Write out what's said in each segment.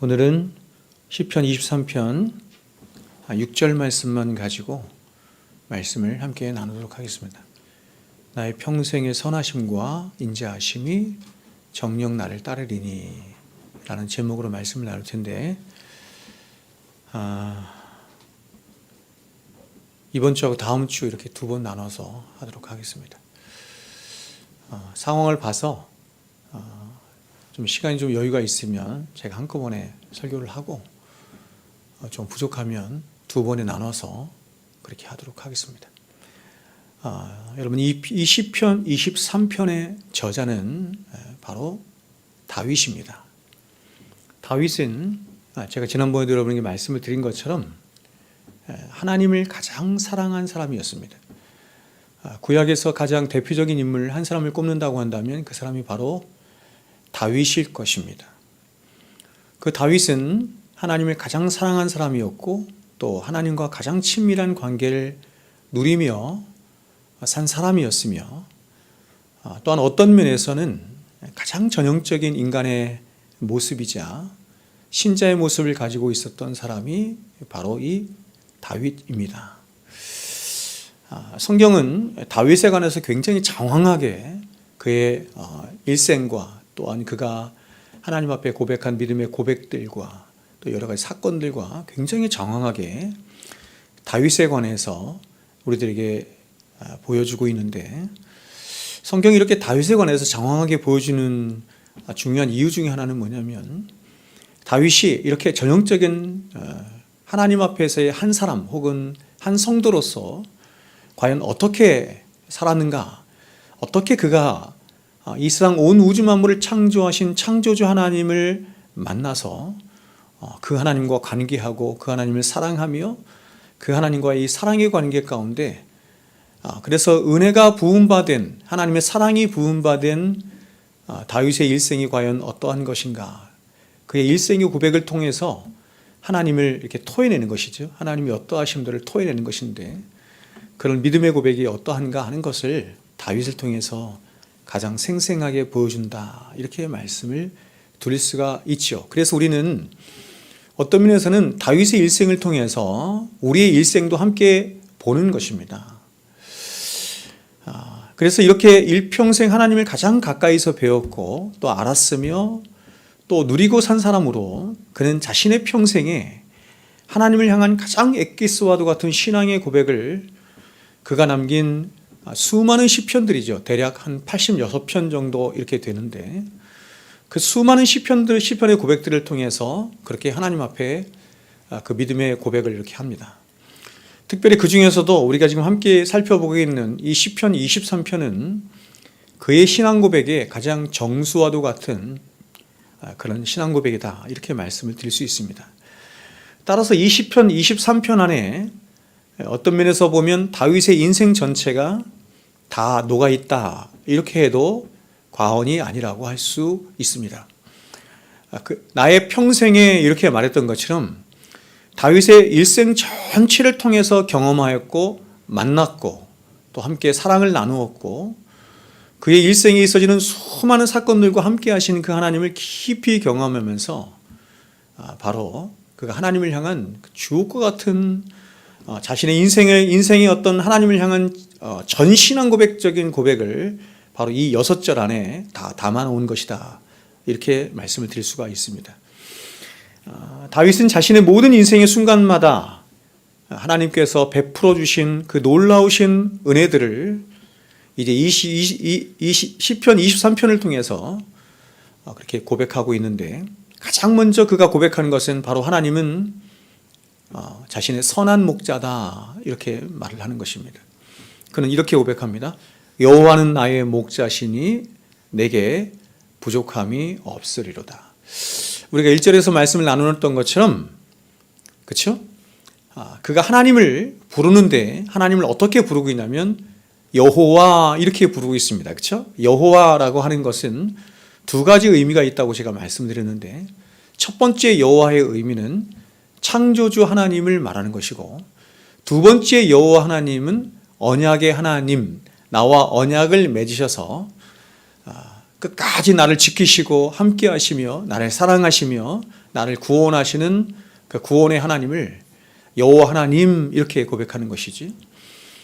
오늘은 시편 23편 6절 말씀만 가지고 말씀을 함께 나누도록 하겠습니다. 나의 평생의 선하심과 인자하심이 정녕 나를 따르리니 라는 제목으로 말씀을 나눌 텐데, 이번 주하고 다음 주 이렇게 두 번 나눠서 하도록 하겠습니다. 상황을 봐서 좀 시간이 좀 여유가 있으면 제가 한꺼번에 설교를 하고, 좀 부족하면 두 번에 나눠서 그렇게 하도록 하겠습니다. 여러분, 이 시편 23편의 저자는 바로 다윗입니다. 다윗은 제가 지난번에도 여러분에게 말씀을 드린 것처럼 하나님을 가장 사랑한 사람이었습니다. 구약에서 가장 대표적인 인물 한 사람을 꼽는다고 한다면 그 사람이 바로 다윗일 것입니다. 그 다윗은 하나님을 가장 사랑한 사람이었고, 또 하나님과 가장 친밀한 관계를 누리며 산 사람이었으며, 또한 어떤 면에서는 가장 전형적인 인간의 모습이자 신자의 모습을 가지고 있었던 사람이 바로 이 다윗입니다. 성경은 다윗에 관해서 굉장히 장황하게 그의 일생과 또한 그가 하나님 앞에 고백한 믿음의 고백들과 또 여러 가지 사건들과 굉장히 장황하게 다윗에 관해서 우리들에게 보여주고 있는데, 성경이 이렇게 다윗에 관해서 장황하게 보여주는 중요한 이유 중에 하나는 뭐냐면, 다윗이 이렇게 전형적인 하나님 앞에서의 한 사람 혹은 한 성도로서 과연 어떻게 살았는가, 어떻게 그가 이 세상 온 우주 만물을 창조하신 창조주 하나님을 만나서 그 하나님과 관계하고 그 하나님을 사랑하며 그 하나님과의 이 사랑의 관계 가운데, 그래서 은혜가 부음받은, 하나님의 사랑이 부음받은 다윗의 일생이 과연 어떠한 것인가, 그의 일생의 고백을 통해서 하나님을 이렇게 토해내는 것이죠. 하나님이 어떠하심들을 토해내는 것인데, 그런 믿음의 고백이 어떠한가 하는 것을 다윗을 통해서 가장 생생하게 보여준다, 이렇게 말씀을 드릴 수가 있죠. 그래서 우리는 어떤 면에서는 다윗의 일생을 통해서 우리의 일생도 함께 보는 것입니다. 그래서 이렇게 일평생 하나님을 가장 가까이서 배웠고 또 알았으며 또 누리고 산 사람으로, 그는 자신의 평생에 하나님을 향한 가장 엑기스와도 같은 신앙의 고백을, 그가 남긴 수많은 시편들이죠. 대략 한 86편 정도 이렇게 되는데, 그 수많은 시편의 고백들을 통해서 그렇게 하나님 앞에 그 믿음의 고백을 이렇게 합니다. 특별히 그 중에서도 우리가 지금 함께 살펴보고 있는 이 시편 23편은 그의 신앙 고백의 가장 정수와도 같은 그런 신앙 고백이다, 이렇게 말씀을 드릴 수 있습니다. 따라서 이 시편 23편 안에 어떤 면에서 보면 다윗의 인생 전체가 다 녹아있다, 이렇게 해도 과언이 아니라고 할 수 있습니다. 나의 평생에 이렇게 말했던 것처럼 다윗의 일생 전체를 통해서 경험하였고 만났고 또 함께 사랑을 나누었고, 그의 일생에 있어지는 수많은 사건들과 함께 하신 그 하나님을 깊이 경험하면서 바로 그가 하나님을 향한 주옥과 같은 자신의 인생의 어떤 하나님을 향한 전신한 고백적인 고백을 바로 이 6절 안에 다 담아놓은 것이다, 이렇게 말씀을 드릴 수가 있습니다. 다윗은 자신의 모든 인생의 순간마다 하나님께서 베풀어 주신 그 놀라우신 은혜들을 이제 시편 23편을 통해서 그렇게 고백하고 있는데, 가장 먼저 그가 고백하는 것은 바로 하나님은 자신의 선한 목자다, 이렇게 말을 하는 것입니다. 그는 이렇게 고백합니다. 여호와는 나의 목자시니 내게 부족함이 없으리로다. 우리가 1절에서 말씀을 나누었던 것처럼, 그렇죠? 그가 하나님을 부르는데 하나님을 어떻게 부르고 있냐면 여호와, 이렇게 부르고 있습니다. 그렇죠? 여호와라고 하는 것은 두 가지 의미가 있다고 제가 말씀드렸는데, 첫 번째 여호와의 의미는 창조주 하나님을 말하는 것이고, 두 번째 여호와 하나님은 언약의 하나님, 나와 언약을 맺으셔서 끝까지 나를 지키시고 함께 하시며 나를 사랑하시며 나를 구원하시는 그 구원의 하나님을 여호와 하나님 이렇게 고백하는 것이지.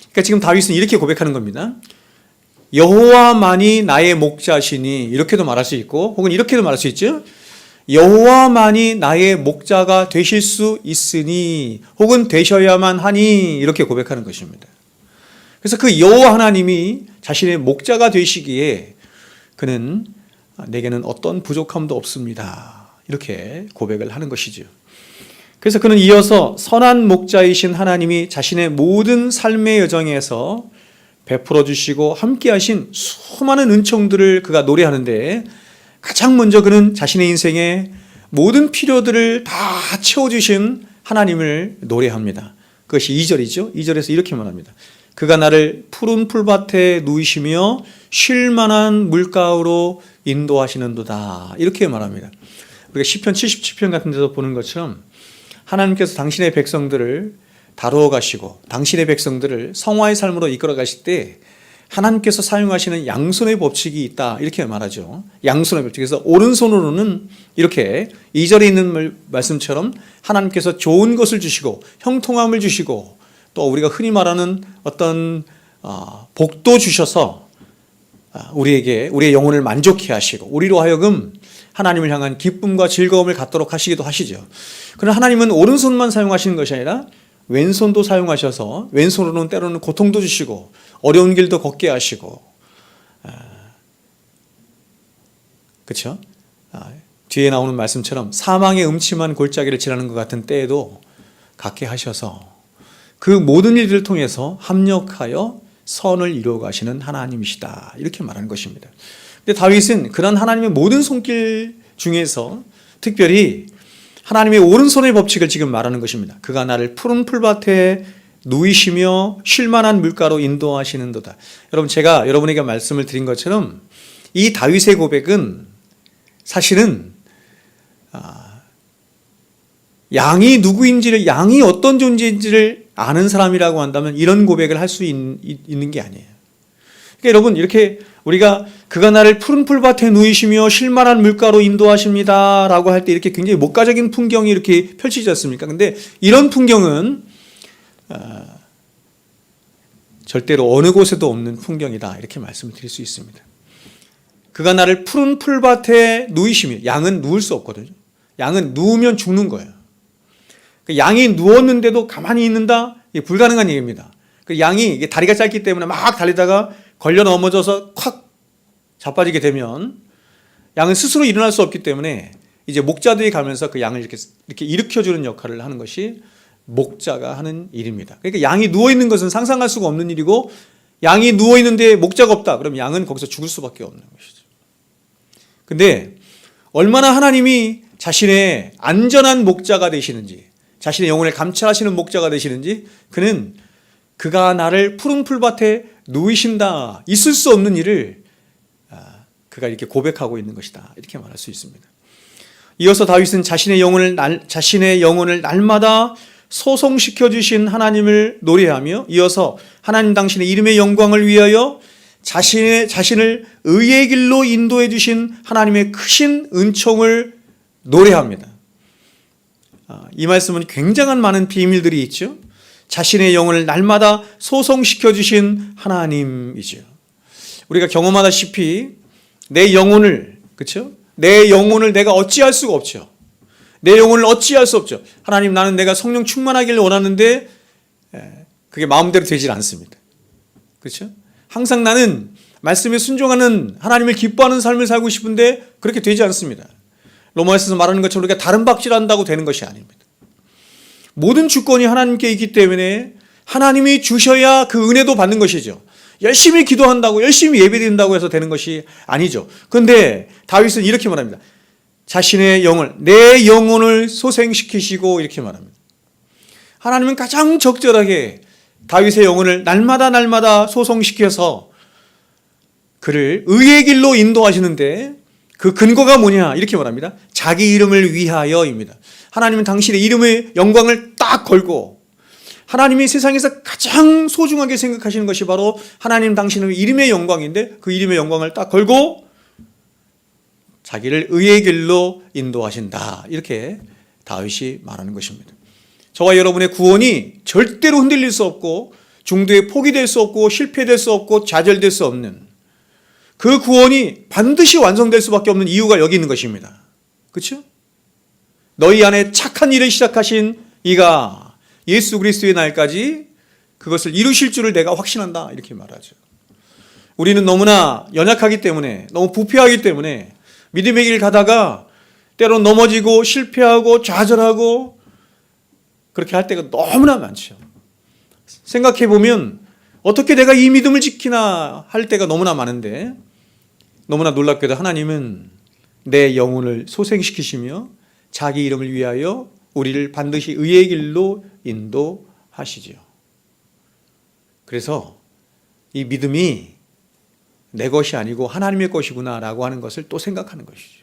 그러니까 지금 다윗은 이렇게 고백하는 겁니다. 여호와만이 나의 목자시니 이렇게도 말할 수 있고 혹은 이렇게도 말할 수 있죠. 여호와만이 나의 목자가 되실 수 있으니 혹은 되셔야만 하니 이렇게 고백하는 것입니다. 그래서 그 여호와 하나님이 자신의 목자가 되시기에 그는 내게는 어떤 부족함도 없습니다. 이렇게 고백을 하는 것이죠. 그래서 그는 이어서 선한 목자이신 하나님이 자신의 모든 삶의 여정에서 베풀어 주시고 함께 하신 수많은 은총들을 그가 노래하는데 가장 먼저 그는 자신의 인생의 모든 필요들을 다 채워주신 하나님을 노래합니다. 그것이 2절이죠. 2절에서 이렇게 말합니다. 그가 나를 푸른 풀밭에 누이시며 쉴 만한 물가로 인도하시는도다. 이렇게 말합니다. 우리가 시편 77편 같은 데서 보는 것처럼 하나님께서 당신의 백성들을 다루어 가시고 당신의 백성들을 성화의 삶으로 이끌어 가실 때 하나님께서 사용하시는 양손의 법칙이 있다 이렇게 말하죠. 양손의 법칙. 그래서 오른손으로는 이렇게 2절에 있는 말씀처럼 하나님께서 좋은 것을 주시고 형통함을 주시고 또 우리가 흔히 말하는 어떤 복도 주셔서 우리에게 우리의 영혼을 만족해 하시고 우리로 하여금 하나님을 향한 기쁨과 즐거움을 갖도록 하시기도 하시죠. 그러나 하나님은 오른손만 사용하시는 것이 아니라 왼손도 사용하셔서 왼손으로는 때로는 고통도 주시고 어려운 길도 걷게 하시고 그렇죠? 뒤에 나오는 말씀처럼 사망의 음침한 골짜기를 지나는 것 같은 때에도 갖게 하셔서 그 모든 일들을 통해서 합력하여 선을 이루어 가시는 하나님이시다 이렇게 말하는 것입니다. 근데 다윗은 그런 하나님의 모든 손길 중에서 특별히 하나님의 오른손의 법칙을 지금 말하는 것입니다. 그가 나를 푸른 풀밭에 누이시며 쉴만한 물가로 인도하시는도다. 여러분 제가 여러분에게 말씀을 드린 것처럼 이 다윗의 고백은 사실은 양이 누구인지를 양이 어떤 존재인지를 아는 사람이라고 한다면 이런 고백을 할 수 있는 게 아니에요. 그러니까 여러분 이렇게 우리가 그가 나를 푸른 풀밭에 누이시며 쉴만한 물가로 인도하십니다 라고 할 때 이렇게 굉장히 목가적인 풍경이 이렇게 펼치지 않습니까? 근데 이런 풍경은 절대로 어느 곳에도 없는 풍경이다 이렇게 말씀을 드릴 수 있습니다. 그가 나를 푸른 풀밭에 누이시며 양은 누울 수 없거든요. 양은 누우면 죽는 거예요. 양이 누웠는데도 가만히 있는다? 이게 불가능한 얘기입니다. 양이 다리가 짧기 때문에 막 달리다가 걸려 넘어져서 콱 자빠지게 되면 양은 스스로 일어날 수 없기 때문에 이제 목자들이 가면서 그 양을 이렇게 일으켜주는 역할을 하는 것이 목자가 하는 일입니다. 그러니까 양이 누워있는 것은 상상할 수가 없는 일이고 양이 누워있는데 목자가 없다. 그럼 양은 거기서 죽을 수밖에 없는 것이죠. 근데 얼마나 하나님이 자신의 안전한 목자가 되시는지 자신의 영혼을 감찰하시는 목자가 되시는지 그는 그가 나를 푸른 풀밭에 누이신다. 있을 수 없는 일을 그가 이렇게 고백하고 있는 것이다. 이렇게 말할 수 있습니다. 이어서 다윗은 자신의 영혼을 날마다 소송시켜 주신 하나님을 노래하며 이어서 하나님 당신의 이름의 영광을 위하여 자신을 의의 길로 인도해 주신 하나님의 크신 은총을 노래합니다. 이 말씀은 굉장한 많은 비밀들이 있죠. 자신의 영혼을 날마다 소송시켜 주신 하나님이죠. 우리가 경험하다시피 내 영혼을 그렇죠? 내 영혼을 내가 어찌할 수가 없죠. 내 영혼을 어찌할 수 없죠. 하나님 나는 내가 성령 충만하기를 원하는데 그게 마음대로 되질 않습니다. 그렇죠? 항상 나는 말씀에 순종하는 하나님을 기뻐하는 삶을 살고 싶은데 그렇게 되지 않습니다. 로마에서 말하는 것처럼 우리가 다른 박질한다고 되는 것이 아닙니다. 모든 주권이 하나님께 있기 때문에 하나님이 주셔야 그 은혜도 받는 것이죠. 열심히 기도한다고 열심히 예배드린다고 해서 되는 것이 아니죠. 그런데 다윗은 이렇게 말합니다. 자신의 영을 내 영혼을 소생시키시고 이렇게 말합니다. 하나님은 가장 적절하게 다윗의 영혼을 날마다 소송시켜서 그를 의의 길로 인도하시는데 그 근거가 뭐냐 이렇게 말합니다. 자기 이름을 위하여입니다. 하나님은 당신의 이름의 영광을 딱 걸고 하나님이 세상에서 가장 소중하게 생각하시는 것이 바로 하나님 당신의 이름의 영광인데 그 이름의 영광을 딱 걸고 자기를 의의 길로 인도하신다. 이렇게 다윗이 말하는 것입니다. 저와 여러분의 구원이 절대로 흔들릴 수 없고 중도에 포기될 수 없고 실패될 수 없고 좌절될 수 없는 그 구원이 반드시 완성될 수밖에 없는 이유가 여기 있는 것입니다. 그렇죠? 너희 안에 착한 일을 시작하신 이가 예수 그리스도의 날까지 그것을 이루실 줄을 내가 확신한다. 이렇게 말하죠. 우리는 너무나 연약하기 때문에 너무 부패하기 때문에 믿음의 길 가다가 때로 넘어지고 실패하고 좌절하고 그렇게 할 때가 너무나 많죠. 생각해 보면 어떻게 내가 이 믿음을 지키나 할 때가 너무나 많은데 너무나 놀랍게도 하나님은 내 영혼을 소생시키시며 자기 이름을 위하여 우리를 반드시 의의 길로 인도하시지요. 그래서 이 믿음이 내 것이 아니고 하나님의 것이구나라고 하는 것을 또 생각하는 것이죠.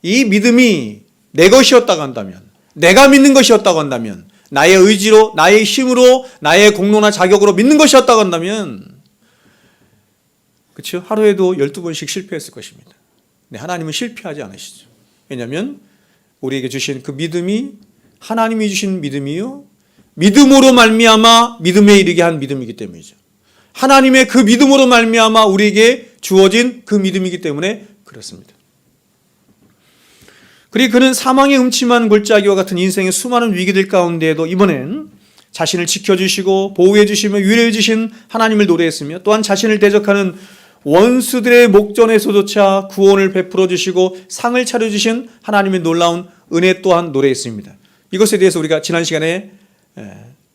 이 믿음이 내 것이었다고 한다면, 내가 믿는 것이었다고 한다면, 나의 의지로, 나의 힘으로, 나의 공로나 자격으로 믿는 것이었다고 한다면, 그렇죠? 하루에도 12번씩 실패했을 것입니다. 근데 하나님은 실패하지 않으시죠. 왜냐하면 우리에게 주신 그 믿음이 하나님이 주신 믿음이요, 믿음으로 말미암아 믿음에 이르게 한 믿음이기 때문이죠. 하나님의 그 믿음으로 말미암아 우리에게 주어진 그 믿음이기 때문에 그렇습니다. 그리고 그는 사망의 음침한 골짜기와 같은 인생의 수많은 위기들 가운데에도 이번엔 자신을 지켜주시고 보호해주시며 위로해주신 하나님을 노래했으며 또한 자신을 대적하는 원수들의 목전에서조차 구원을 베풀어 주시고 상을 차려주신 하나님의 놀라운 은혜 또한 노래했습니다. 이것에 대해서 우리가 지난 시간에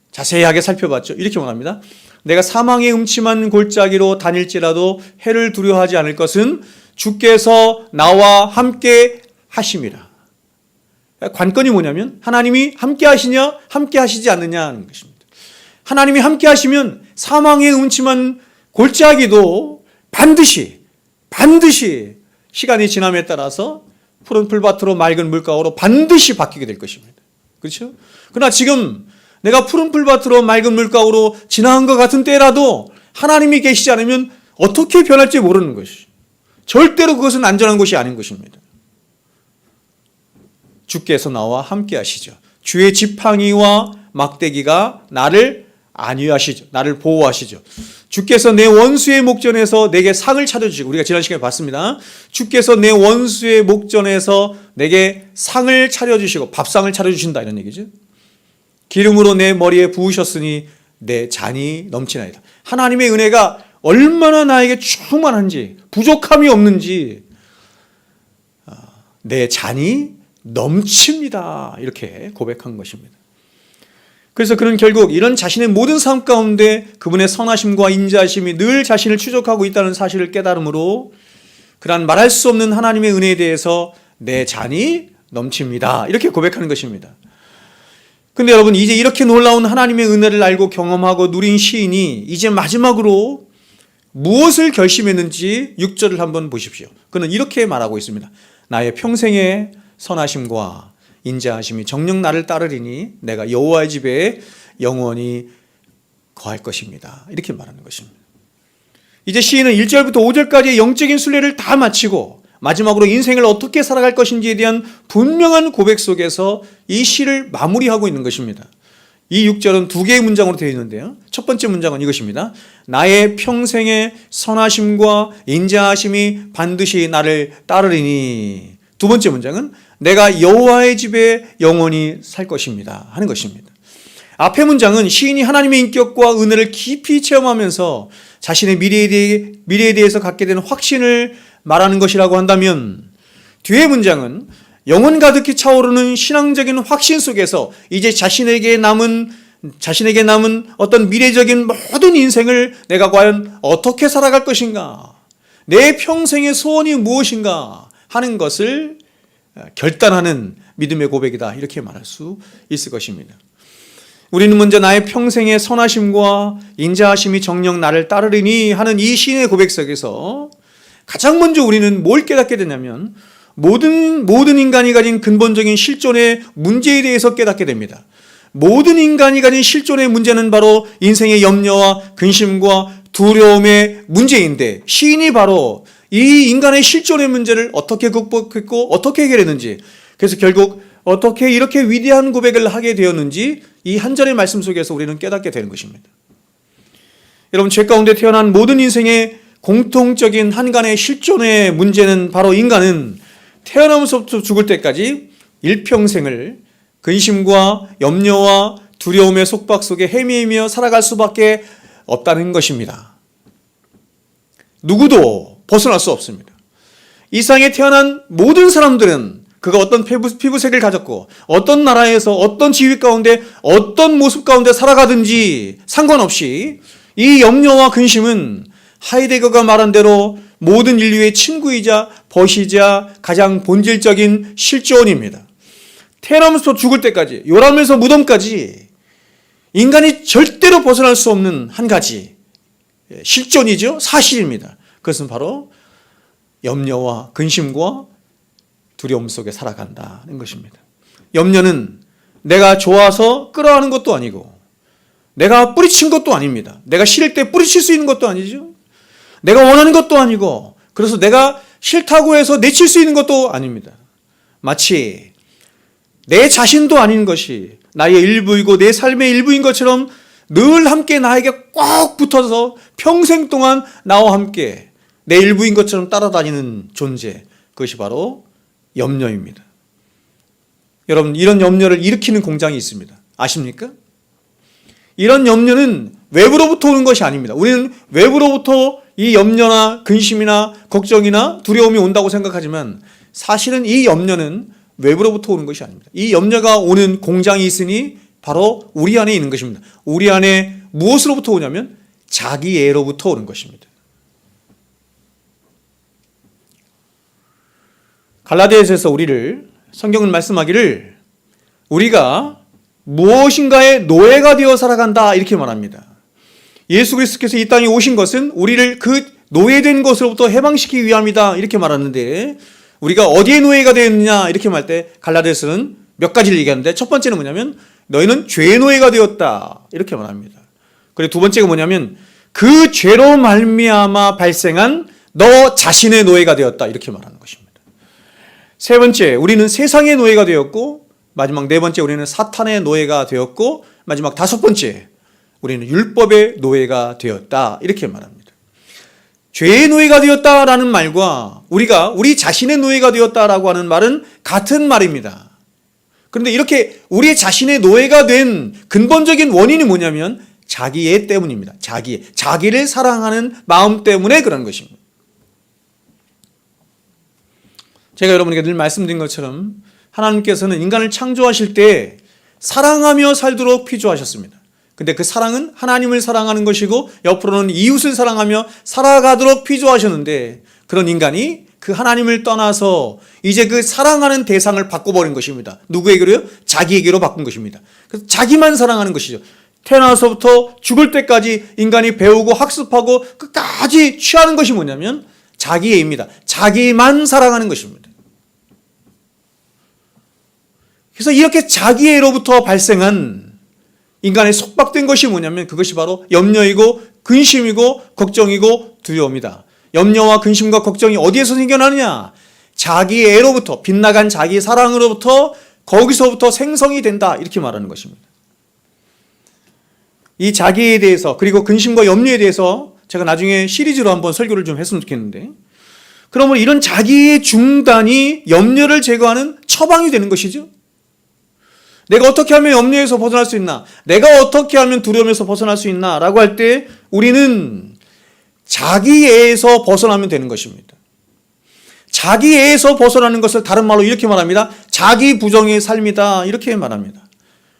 자세하게 살펴봤죠. 이렇게 말합니다. 내가 사망의 음침한 골짜기로 다닐지라도 해를 두려워하지 않을 것은 주께서 나와 함께 하심이라. 관건이 뭐냐면 하나님이 함께 하시냐 함께 하시지 않느냐 하는 것입니다. 하나님이 함께 하시면 사망의 음침한 골짜기도 반드시 시간이 지남에 따라서 푸른 풀밭으로 맑은 물가로 반드시 바뀌게 될 것입니다. 그렇죠? 그러나 지금 내가 푸른 풀밭으로 맑은 물가로 지나간 것 같은 때라도 하나님이 계시지 않으면 어떻게 변할지 모르는 것이죠. 절대로 그것은 안전한 것이 아닌 것입니다. 주께서 나와 함께 하시죠. 주의 지팡이와 막대기가 나를 안위하시죠. 나를 보호하시죠. 주께서 내 원수의 목전에서 내게 상을 차려주시고, 우리가 지난 시간에 봤습니다. 주께서 내 원수의 목전에서 내게 상을 차려주시고 밥상을 차려주신다 이런 얘기죠. 기름으로 내 머리에 부으셨으니 내 잔이 넘치나이다. 하나님의 은혜가 얼마나 나에게 충만한지, 부족함이 없는지 내 잔이 넘칩니다. 이렇게 고백한 것입니다. 그래서 그는 결국 이런 자신의 모든 삶 가운데 그분의 선하심과 인자하심이 늘 자신을 추적하고 있다는 사실을 깨달음으로 그러한 말할 수 없는 하나님의 은혜에 대해서 내 잔이 넘칩니다. 이렇게 고백하는 것입니다. 근데 여러분, 이제 이렇게 놀라운 하나님의 은혜를 알고 경험하고 누린 시인이 이제 마지막으로 무엇을 결심했는지 6절을 한번 보십시오. 그는 이렇게 말하고 있습니다. 나의 평생의 선하심과 인자하심이 정녕 나를 따르리니 내가 여호와의 집에 영원히 거할 것입니다. 이렇게 말하는 것입니다. 이제 시인은 1절부터 5절까지의 영적인 순례를 다 마치고 마지막으로 인생을 어떻게 살아갈 것인지에 대한 분명한 고백 속에서 이 시를 마무리하고 있는 것입니다. 이 6절은 두 개의 문장으로 되어 있는데요. 첫 번째 문장은 이것입니다. 나의 평생의 선하심과 인자하심이 반드시 나를 따르리니. 두 번째 문장은 내가 여호와의 집에 영원히 살 것입니다 하는 것입니다. 앞의 문장은 시인이 하나님의 인격과 은혜를 깊이 체험하면서 자신의 미래에 대해서 갖게 되는 확신을 말하는 것이라고 한다면, 뒤의 문장은 영혼 가득히 차오르는 신앙적인 확신 속에서 이제 자신에게 남은 어떤 미래적인 모든 인생을 내가 과연 어떻게 살아갈 것인가, 내 평생의 소원이 무엇인가 하는 것을 결단하는 믿음의 고백이다, 이렇게 말할 수 있을 것입니다. 우리는 먼저 나의 평생의 선하심과 인자하심이 정녕 나를 따르리니 하는 이 시인의 고백 속에서 가장 먼저 우리는 뭘 깨닫게 되냐면 모든 인간이 가진 근본적인 실존의 문제에 대해서 깨닫게 됩니다. 모든 인간이 가진 실존의 문제는 바로 인생의 염려와 근심과 두려움의 문제인데, 시인이 바로 이 인간의 실존의 문제를 어떻게 극복했고 어떻게 해결했는지, 그래서 결국 어떻게 이렇게 위대한 고백을 하게 되었는지 이 한 절의 말씀 속에서 우리는 깨닫게 되는 것입니다. 여러분, 죄 가운데 태어난 모든 인생의 공통적인 한간의 실존의 문제는 바로 인간은 태어나면서부터 죽을 때까지 일평생을 근심과 염려와 두려움의 속박 속에 헤매이며 살아갈 수밖에 없다는 것입니다. 누구도 벗어날 수 없습니다. 이 세상에 태어난 모든 사람들은 그가 어떤 피부색을 가졌고 어떤 나라에서 어떤 지위 가운데 어떤 모습 가운데 살아가든지 상관없이 이 염려와 근심은 하이데거가 말한 대로 모든 인류의 친구이자 벗이자 가장 본질적인 실존입니다. 태어나면서 죽을 때까지, 요람에서 무덤까지 인간이 절대로 벗어날 수 없는 한 가지 실존이죠. 사실입니다. 그것은 바로 염려와 근심과 두려움 속에 살아간다는 것입니다. 염려는 내가 좋아서 끌어안는 것도 아니고 내가 뿌리친 것도 아닙니다. 내가 싫을 때 뿌리칠 수 있는 것도 아니죠. 내가 원하는 것도 아니고 그래서 내가 싫다고 해서 내칠 수 있는 것도 아닙니다. 마치 내 자신도 아닌 것이 나의 일부이고 내 삶의 일부인 것처럼 늘 함께 나에게 꼭 붙어서 평생 동안 나와 함께 내 일부인 것처럼 따라다니는 존재, 그것이 바로 염려입니다. 여러분, 이런 염려를 일으키는 공장이 있습니다. 아십니까? 이런 염려는 외부로부터 오는 것이 아닙니다. 우리는 외부로부터 이 염려나 근심이나 걱정이나 두려움이 온다고 생각하지만 사실은 이 염려는 외부로부터 오는 것이 아닙니다. 이 염려가 오는 공장이 있으니 바로 우리 안에 있는 것입니다. 우리 안에 무엇으로부터 오냐면 자기애로부터 오는 것입니다. 갈라디아서에서 우리를 성경은 말씀하기를 우리가 무엇인가의 노예가 되어 살아간다 이렇게 말합니다. 예수 그리스도께서 이 땅에 오신 것은 우리를 그 노예된 것으로부터 해방시키기 위함이다 이렇게 말하는데 우리가 어디에 노예가 되었느냐 이렇게 말할 때 갈라디아서는 몇 가지를 얘기하는데 첫 번째는 뭐냐면 너희는 죄의 노예가 되었다 이렇게 말합니다. 그리고 두 번째가 뭐냐면 그 죄로 말미암아 발생한 너 자신의 노예가 되었다 이렇게 말하는 것입니다. 세 번째, 우리는 세상의 노예가 되었고 마지막 네 번째, 우리는 사탄의 노예가 되었고 마지막 다섯 번째, 우리는 율법의 노예가 되었다 이렇게 말합니다. 죄의 노예가 되었다라는 말과 우리가 우리 자신의 노예가 되었다라고 하는 말은 같은 말입니다. 그런데 이렇게 우리 자신의 노예가 된 근본적인 원인이 뭐냐면 자기애 때문입니다. 자기를 사랑하는 마음 때문에 그런 것입니다. 제가 여러분에게 늘 말씀드린 것처럼 하나님께서는 인간을 창조하실 때 사랑하며 살도록 피조하셨습니다. 근데 그 사랑은 하나님을 사랑하는 것이고 옆으로는 이웃을 사랑하며 살아가도록 피조하셨는데 그런 인간이 그 하나님을 떠나서 이제 그 사랑하는 대상을 바꿔버린 것입니다. 누구에게로요? 자기에게로 바꾼 것입니다. 그래서 자기만 사랑하는 것이죠. 태어나서부터 죽을 때까지 인간이 배우고 학습하고 끝까지 취하는 것이 뭐냐면 자기애입니다. 자기만 사랑하는 것입니다. 그래서 이렇게 자기애로부터 발생한 인간의 속박된 것이 뭐냐면 그것이 바로 염려이고 근심이고 걱정이고 두려움이다. 염려와 근심과 걱정이 어디에서 생겨나느냐? 자기애로부터, 빗나간 자기 사랑으로부터 거기서부터 생성이 된다 이렇게 말하는 것입니다. 이 자기에 대해서 그리고 근심과 염려에 대해서 제가 나중에 시리즈로 한번 설교를 좀 했으면 좋겠는데 그러면 이런 자기의 중단이 염려를 제거하는 처방이 되는 것이죠. 내가 어떻게 하면 염려에서 벗어날 수 있나? 내가 어떻게 하면 두려움에서 벗어날 수 있나? 라고 할 때 우리는 자기애에서 벗어나면 되는 것입니다. 자기애에서 벗어나는 것을 다른 말로 이렇게 말합니다. 자기 부정의 삶이다 이렇게 말합니다.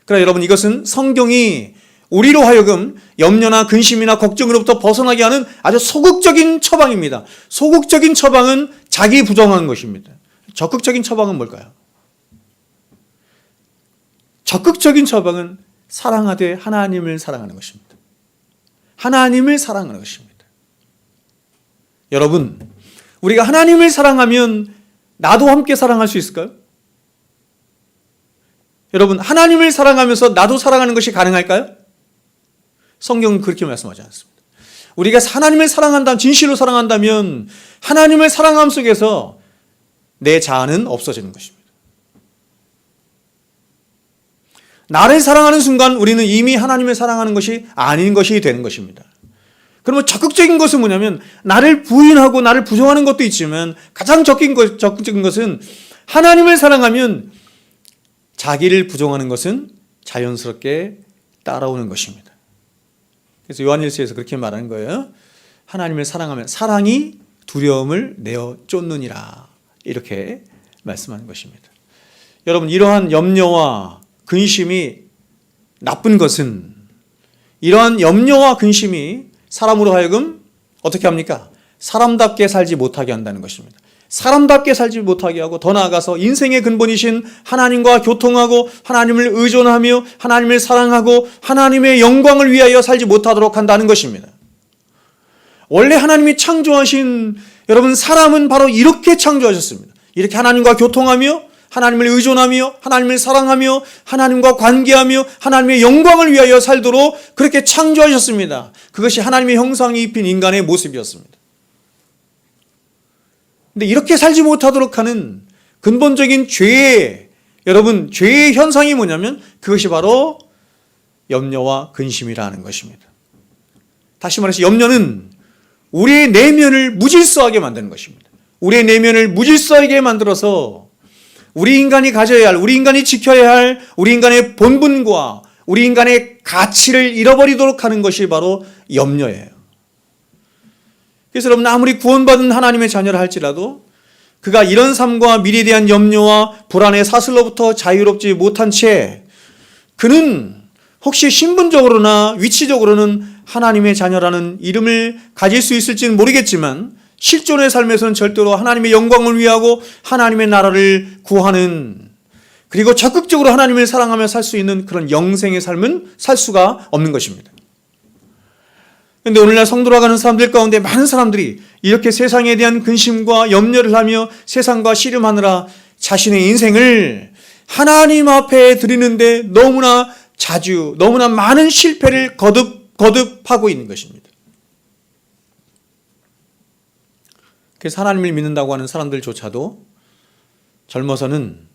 그러나 여러분 이것은 성경이 우리로 하여금 염려나 근심이나 걱정으로부터 벗어나게 하는 아주 소극적인 처방입니다. 소극적인 처방은 자기 부정한 것입니다. 적극적인 처방은 뭘까요? 적극적인 처방은 사랑하되 하나님을 사랑하는 것입니다. 하나님을 사랑하는 것입니다. 여러분, 우리가 하나님을 사랑하면 나도 함께 사랑할 수 있을까요? 여러분, 하나님을 사랑하면서 나도 사랑하는 것이 가능할까요? 성경은 그렇게 말씀하지 않습니다. 우리가 하나님을 사랑한다면, 진실로 사랑한다면 하나님을 사랑함 속에서 내 자아는 없어지는 것입니다. 나를 사랑하는 순간 우리는 이미 하나님을 사랑하는 것이 아닌 것이 되는 것입니다. 그러면 적극적인 것은 뭐냐면, 나를 부인하고 나를 부정하는 것도 있지만 가장 적극적인 것은 하나님을 사랑하면 자기를 부정하는 것은 자연스럽게 따라오는 것입니다. 그래서 요한일서에서 그렇게 말하는 거예요. 하나님을 사랑하면 사랑이 두려움을 내어 쫓느니라, 이렇게 말씀하는 것입니다. 여러분, 이러한 염려와 근심이 나쁜 것은, 이러한 염려와 근심이 사람으로 하여금 어떻게 합니까? 사람답게 살지 못하게 한다는 것입니다. 사람답게 살지 못하게 하고, 더 나아가서 인생의 근본이신 하나님과 교통하고 하나님을 의존하며 하나님을 사랑하고 하나님의 영광을 위하여 살지 못하도록 한다는 것입니다. 원래 하나님이 창조하신, 여러분, 사람은 바로 이렇게 창조하셨습니다. 이렇게 하나님과 교통하며 하나님을 의존하며 하나님을 사랑하며 하나님과 관계하며 하나님의 영광을 위하여 살도록 그렇게 창조하셨습니다. 그것이 하나님의 형상이 입힌 인간의 모습이었습니다. 근데 이렇게 살지 못하도록 하는 근본적인 죄의, 여러분, 죄의 현상이 뭐냐면 그것이 바로 염려와 근심이라는 것입니다. 다시 말해서 염려는 우리의 내면을 무질서하게 만드는 것입니다. 우리의 내면을 무질서하게 만들어서 우리 인간이 가져야 할, 우리 인간이 지켜야 할 우리 인간의 본분과 우리 인간의 가치를 잃어버리도록 하는 것이 바로 염려예요. 그래서 여러분, 아무리 구원받은 하나님의 자녀라 할지라도 그가 이런 삶과 미래에 대한 염려와 불안의 사슬로부터 자유롭지 못한 채 그는 혹시 신분적으로나 위치적으로는 하나님의 자녀라는 이름을 가질 수 있을지는 모르겠지만 실존의 삶에서는 절대로 하나님의 영광을 위하고 하나님의 나라를 구하는, 그리고 적극적으로 하나님을 사랑하며 살 수 있는 그런 영생의 삶은 살 수가 없는 것입니다. 그런데 오늘날 성도로 가는 사람들 가운데 많은 사람들이 이렇게 세상에 대한 근심과 염려를 하며 세상과 씨름하느라 자신의 인생을 하나님 앞에 드리는데 너무나 자주, 너무나 많은 실패를 거듭하고 있는 것입니다. 그래서 하나님을 믿는다고 하는 사람들조차도 젊어서는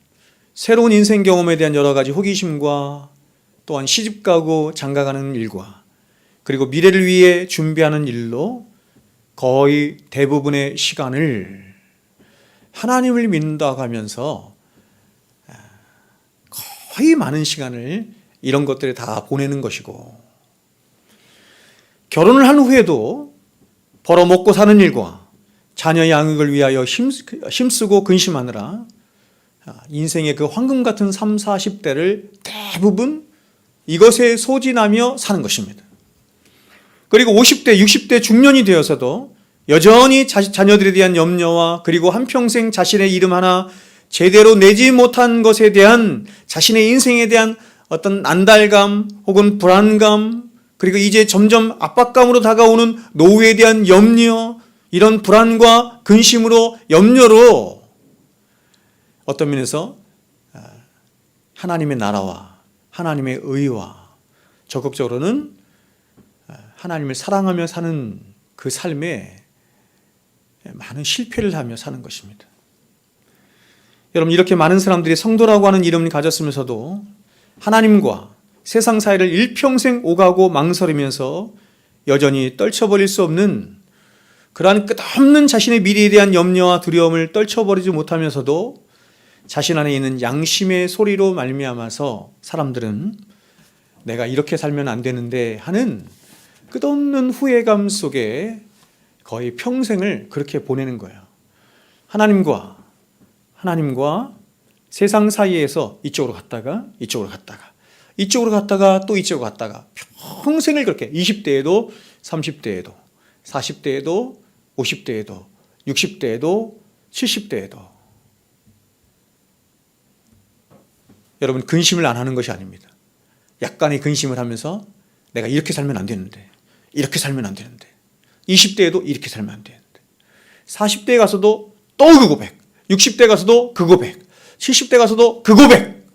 새로운 인생 경험에 대한 여러 가지 호기심과 또한 시집가고 장가가는 일과 그리고 미래를 위해 준비하는 일로 거의 대부분의 시간을 하나님을 믿는다고 하면서 거의 많은 시간을 이런 것들에 다 보내는 것이고, 결혼을 한 후에도 벌어먹고 사는 일과 자녀 양육을 위하여 힘쓰고 근심하느라 인생의 그 황금 같은 30, 40대를 대부분 이것에 소진하며 사는 것입니다. 그리고 50대, 60대 중년이 되어서도 여전히 자녀들에 대한 염려와 그리고 한평생 자신의 이름 하나 제대로 내지 못한 것에 대한 자신의 인생에 대한 어떤 안달감 혹은 불안감, 그리고 이제 점점 압박감으로 다가오는 노후에 대한 염려, 이런 불안과 근심으로, 염려로 어떤 면에서 하나님의 나라와 하나님의 의와 적극적으로는 하나님을 사랑하며 사는 그 삶에 많은 실패를 하며 사는 것입니다. 여러분, 이렇게 많은 사람들이 성도라고 하는 이름을 가졌으면서도 하나님과 세상 사이를 일평생 오가고 망설이면서 여전히 떨쳐버릴 수 없는 그러한 끝없는 자신의 미래에 대한 염려와 두려움을 떨쳐버리지 못하면서도 자신 안에 있는 양심의 소리로 말미암아서 사람들은 내가 이렇게 살면 안 되는데 하는 끝없는 후회감 속에 거의 평생을 그렇게 보내는 거예요. 하나님과 세상 사이에서 이쪽으로 갔다가 이쪽으로 갔다가 이쪽으로 갔다가 또 이쪽으로 갔다가 평생을 그렇게 20대에도 30대에도 40대에도 50대에도 60대에도 70대에도 여러분, 근심을 안 하는 것이 아닙니다. 약간의 근심을 하면서 내가 이렇게 살면 안 되는데, 이렇게 살면 안 되는데, 20대에도 이렇게 살면 안 되는데, 40대에 가서도 또 그 고백, 60대 가서도 그 고백, 70대 가서도 그 고백,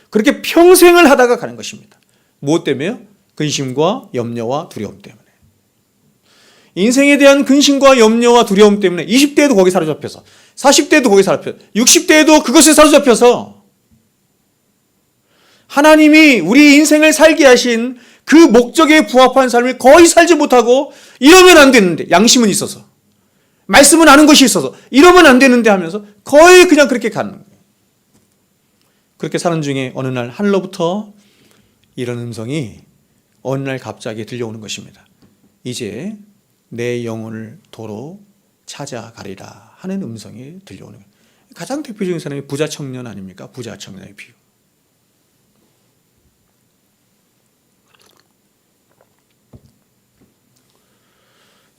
그렇게 평생을 하다가 가는 것입니다. 무엇 때문에요? 근심과 염려와 두려움 때문에. 인생에 대한 근심과 염려와 두려움 때문에 20대에도 거기 사로잡혀서 40대에도 거기 사로잡혀서 60대에도 그것에 사로잡혀서 하나님이 우리 인생을 살게 하신 그 목적에 부합한 삶을 거의 살지 못하고 이러면 안 되는데, 양심은 있어서 말씀은 아는 것이 있어서 이러면 안 되는데 하면서 거의 그냥 그렇게 가는 거예요. 그렇게 사는 중에 어느 날 하늘로부터 이런 음성이 어느 날 갑자기 들려오는 것입니다. 이제 내 영혼을 도로 찾아가리라 하는 음성이 들려오는 거예요. 가장 대표적인 사람이 부자 청년 아닙니까? 부자 청년의 비유.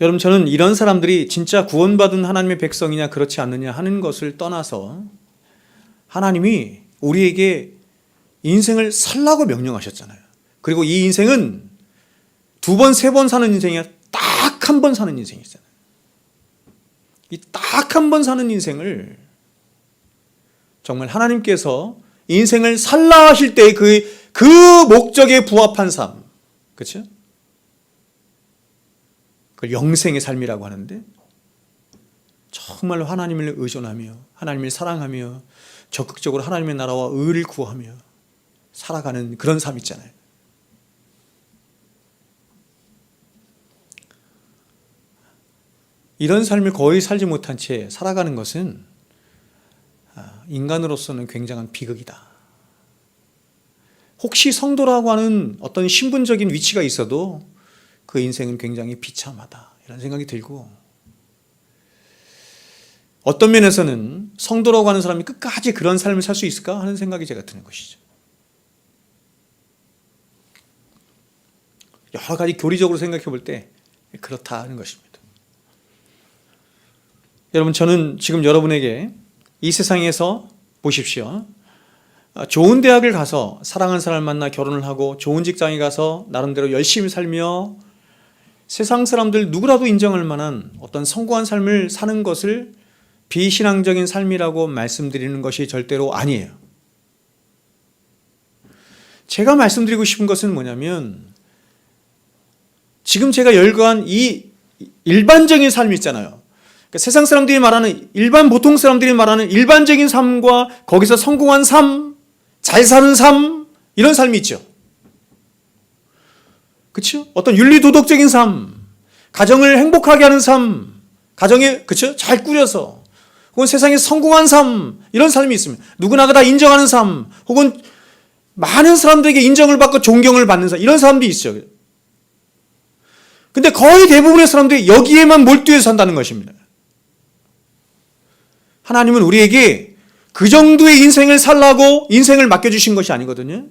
여러분, 저는 이런 사람들이 진짜 구원받은 하나님의 백성이냐 그렇지 않느냐 하는 것을 떠나서 하나님이 우리에게 인생을 살라고 명령하셨잖아요. 그리고 이 인생은 2번, 3번 사는 인생이 아니라 딱 한 번 사는 인생이잖아요. 이 딱 한 번 사는 인생을 정말 하나님께서 인생을 살라 하실 때 그 목적에 부합한 삶, 그렇죠? 그걸 영생의 삶이라고 하는데, 정말로 하나님을 의존하며 하나님을 사랑하며 적극적으로 하나님의 나라와 의를 구하며 살아가는 그런 삶 있잖아요. 이런 삶을 거의 살지 못한 채 살아가는 것은 인간으로서는 굉장한 비극이다. 혹시 성도라고 하는 어떤 신분적인 위치가 있어도 그 인생은 굉장히 비참하다, 이런 생각이 들고, 어떤 면에서는 성도라고 하는 사람이 끝까지 그런 삶을 살 수 있을까 하는 생각이 제가 드는 것이죠. 여러 가지 교리적으로 생각해 볼 때 그렇다 하는 것입니다. 여러분, 저는 지금 여러분에게 이 세상에서 보십시오. 좋은 대학을 가서 사랑하는 사람을 만나 결혼을 하고 좋은 직장에 가서 나름대로 열심히 살며 세상 사람들 누구라도 인정할 만한 어떤 성공한 삶을 사는 것을 비신앙적인 삶이라고 말씀드리는 것이 절대로 아니에요. 제가 말씀드리고 싶은 것은 뭐냐면, 지금 제가 열거한 이 일반적인 삶이 있잖아요. 그러니까 세상 사람들이 말하는, 일반 보통 사람들이 말하는 일반적인 삶과 거기서 성공한 삶, 잘 사는 삶, 이런 삶이 있죠. 그렇죠? 어떤 윤리도덕적인 삶, 가정을 행복하게 하는 삶, 가정에, 그렇죠? 잘 꾸려서, 혹은 세상에 성공한 삶, 이런 삶이 있습니다. 누구나가 다 인정하는 삶, 혹은 많은 사람들에게 인정을 받고 존경을 받는 삶, 이런 사람도 있죠. 근데 거의 대부분의 사람들이 여기에만 몰두해서 산다는 것입니다. 하나님은 우리에게 그 정도의 인생을 살라고 인생을 맡겨주신 것이 아니거든요.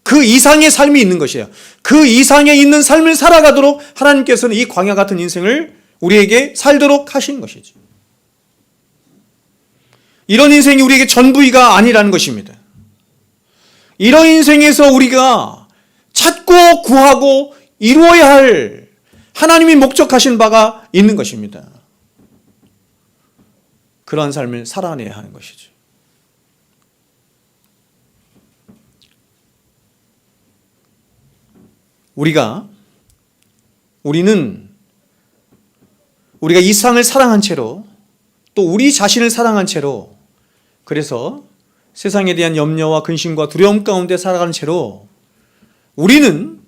그 이상의 삶이 있는 것이에요. 그 이상에 있는 삶을 살아가도록 하나님께서는 이 광야 같은 인생을 우리에게 살도록 하신 것이죠. 이런 인생이 우리에게 전부이가 아니라는 것입니다. 이런 인생에서 우리가 찾고 구하고 이루어야 할 하나님이 목적하신 바가 있는 것입니다. 그러한 삶을 살아내야 하는 것이죠. 우리는 우리가 이 세상을 사랑한 채로, 또 우리 자신을 사랑한 채로, 그래서 세상에 대한 염려와 근심과 두려움 가운데 살아가는 채로 우리는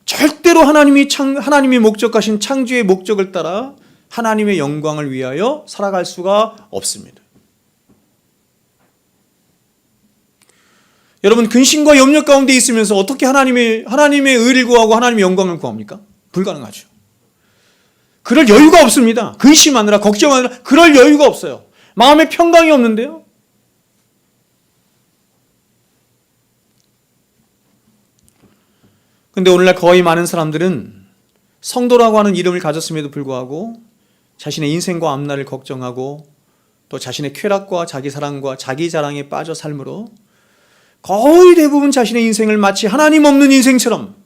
절대로 하나님이 목적하신 창조의 목적을 따라 하나님의 영광을 위하여 살아갈 수가 없습니다. 여러분, 근심과 염려 가운데 있으면서 어떻게 하나님의 의를 구하고 하나님의 영광을 구합니까? 불가능하죠. 그럴 여유가 없습니다. 근심하느라, 걱정하느라 그럴 여유가 없어요. 마음에 평강이 없는데요. 근데 오늘날 거의 많은 사람들은 성도라고 하는 이름을 가졌음에도 불구하고 자신의 인생과 앞날을 걱정하고 또 자신의 쾌락과 자기 사랑과 자기 자랑에 빠져 삶으로 거의 대부분 자신의 인생을 마치 하나님 없는 인생처럼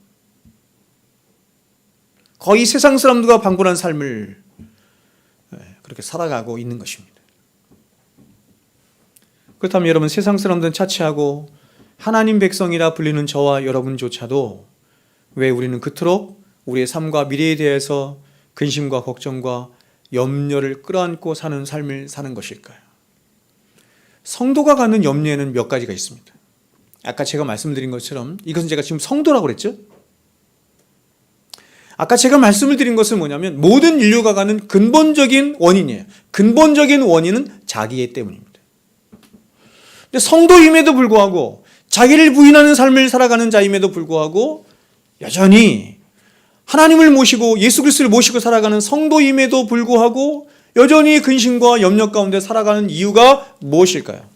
거의 세상 사람들과 방불한 삶을 그렇게 살아가고 있는 것입니다. 그렇다면 여러분, 세상 사람들은 차치하고 하나님 백성이라 불리는 저와 여러분조차도 왜 우리는 그토록 우리의 삶과 미래에 대해서 근심과 걱정과 염려를 끌어안고 사는 삶을 사는 것일까요? 성도가 갖는 염려에는 몇 가지가 있습니다. 아까 제가 말씀드린 것처럼 이것은 제가 지금 성도라고 그랬죠? 아까 제가 말씀을 드린 것은 뭐냐면 모든 인류가 가는 근본적인 원인이에요. 근본적인 원인은 자기애 때문입니다. 근데 성도임에도 불구하고 자기를 부인하는 삶을 살아가는 자임에도 불구하고 여전히 하나님을 모시고 예수 그리스도를 모시고 살아가는 성도임에도 불구하고 여전히 근심과 염려 가운데 살아가는 이유가 무엇일까요?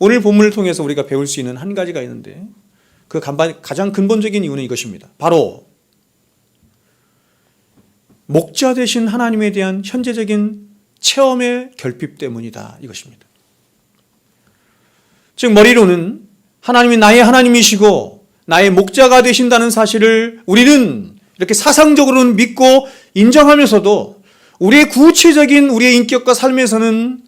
오늘 본문을 통해서 우리가 배울 수 있는 한 가지가 있는데 그 가장 근본적인 이유는 이것입니다. 바로 목자 되신 하나님에 대한 현재적인 체험의 결핍 때문이다 이것입니다. 즉 머리로는 하나님이 나의 하나님이시고 나의 목자가 되신다는 사실을 우리는 이렇게 사상적으로는 믿고 인정하면서도 우리의 구체적인 우리의 인격과 삶에서는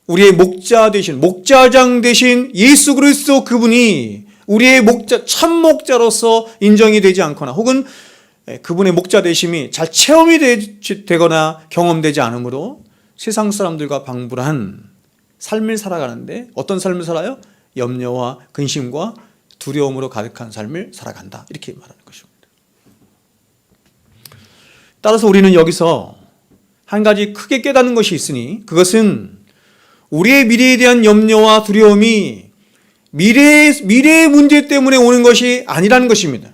우리의 목자 되신 목자장 되신 예수 그리스도 그분이 우리의 목자 참 목자로서 인정이 되지 않거나 혹은 그분의 목자 되심이 잘 체험이 되거나 경험되지 않으므로 세상 사람들과 방불한 삶을 살아가는데 어떤 삶을 살아요? 염려와 근심과 두려움으로 가득한 삶을 살아간다 이렇게 말하는 것입니다. 따라서 우리는 여기서 한 가지 크게 깨닫는 것이 있으니 그것은 우리의 미래에 대한 염려와 두려움이 미래의 문제 때문에 오는 것이 아니라는 것입니다.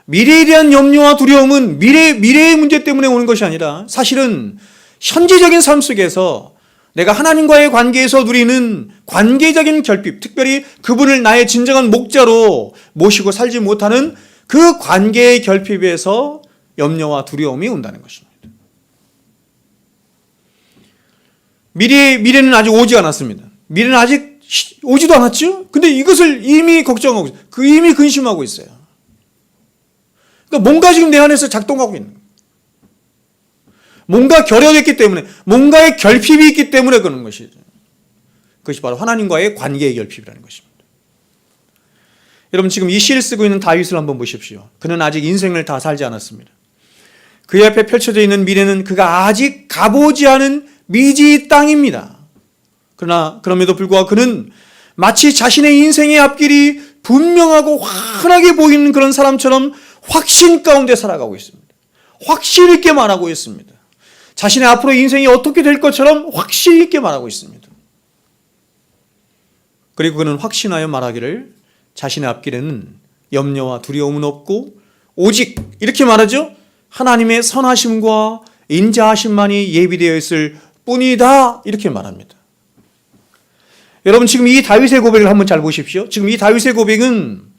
미래에 대한 염려와 두려움은 미래의 문제 때문에 오는 것이 아니라 사실은 현재적인 삶 속에서 내가 하나님과의 관계에서 누리는 관계적인 결핍, 특별히 그분을 나의 진정한 목자로 모시고 살지 못하는 그 관계의 결핍에서 염려와 두려움이 온다는 것입니다. 미래는 아직 오지 않았습니다. 미래는 아직 오지도 않았죠? 근데 이것을 이미 걱정하고 있어요. 이미 근심하고 있어요. 그러니까 뭔가 지금 내 안에서 작동하고 있는 거예요. 뭔가 결여됐기 때문에, 뭔가의 결핍이 있기 때문에 그런 것이죠. 그것이 바로 하나님과의 관계의 결핍이라는 것입니다. 여러분 지금 이 시를 쓰고 있는 다윗을 한번 보십시오. 그는 아직 인생을 다 살지 않았습니다. 그의 앞에 펼쳐져 있는 미래는 그가 아직 가보지 않은 미지 땅입니다. 그러나 그럼에도 불구하고 그는 마치 자신의 인생의 앞길이 분명하고 환하게 보이는 그런 사람처럼 확신 가운데 살아가고 있습니다. 확신 있게 말하고 있습니다. 자신의 앞으로 인생이 어떻게 될 것처럼 확신 있게 말하고 있습니다. 그리고 그는 확신하여 말하기를 자신의 앞길에는 염려와 두려움은 없고 오직 이렇게 말하죠. 하나님의 선하심과 인자하심만이 예비되어 있을 뿐이다 이렇게 말합니다. 여러분 지금 이 다윗의 고백을 한번 잘 보십시오. 지금 이 다윗의 고백은